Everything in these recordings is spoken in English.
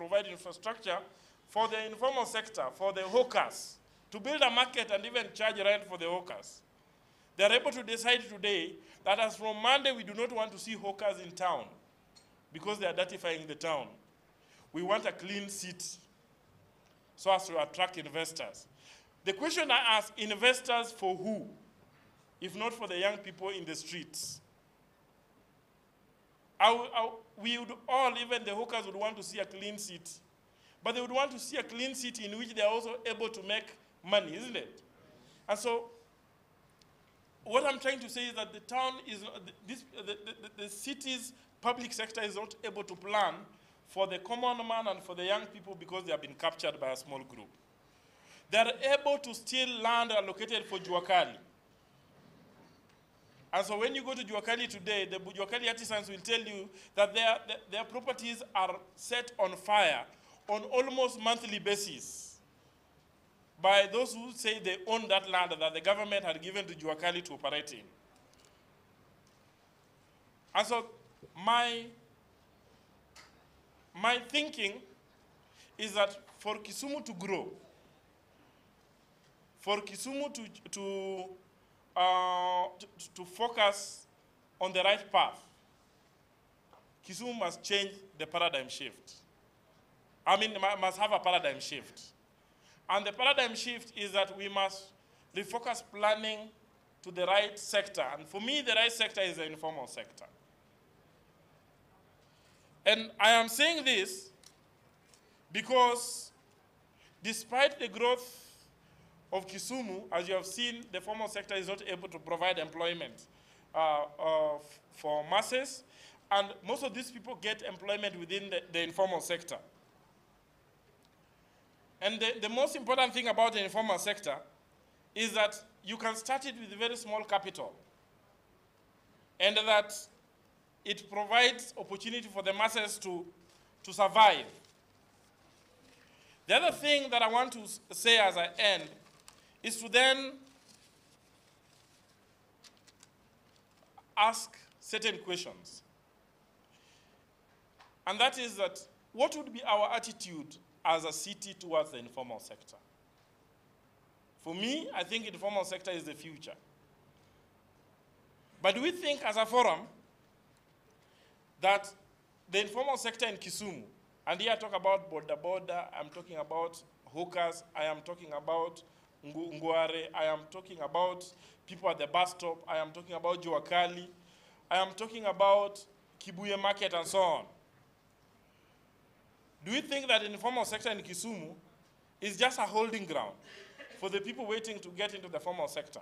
provide infrastructure for the informal sector, for the hawkers, to build a market and even charge rent for the hawkers. They are able to decide today that as from Monday, we do not want to see hawkers in town because they are dirtifying the town. We want a clean city so as to attract investors. The question I ask, investors for who, if not for the young people in the streets? We would all, even the hawkers, would want to see a clean city. But they would want to see a clean city in which they are also able to make money, isn't it? And so, what I'm trying to say is that the town is, the city's public sector is not able to plan for the common man and for the young people because they have been captured by a small group. They are able to steal land allocated for Juakali. And so when you go to Juakali today, the Juakali artisans will tell you that their properties are set on fire on almost monthly basis by those who say they own that land that the government had given to Juakali to operate in. And so my thinking is that for Kisumu to grow, for Kisumu to focus on the right path, Kisumu must change the paradigm shift. I mean, must have a paradigm shift. And the paradigm shift is that we must refocus planning to the right sector. And for me, the right sector is the informal sector. And I am saying this because despite the growth of Kisumu, as you have seen, the formal sector is not able to provide employment for masses. And most of these people get employment within the informal sector. And the most important thing about the informal sector is that you can start it with very small capital, and that it provides opportunity for the masses to survive. The other thing that I want to say as I end is to then ask certain questions. And that is that, what would be our attitude as a city towards the informal sector? For me, I think the informal sector is the future. But do we think as a forum that the informal sector in Kisumu, and here I talk about boda, I'm talking about hawkers, I am talking about Nguare, I am talking about people at the bus stop, I am talking about Juakali, I am talking about Kibuye Market and so on. Do we think that the informal sector in Kisumu is just a holding ground for the people waiting to get into the formal sector?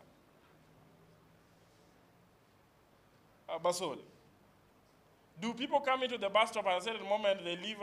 Basol, do people come into the bus stop at a certain moment, they leave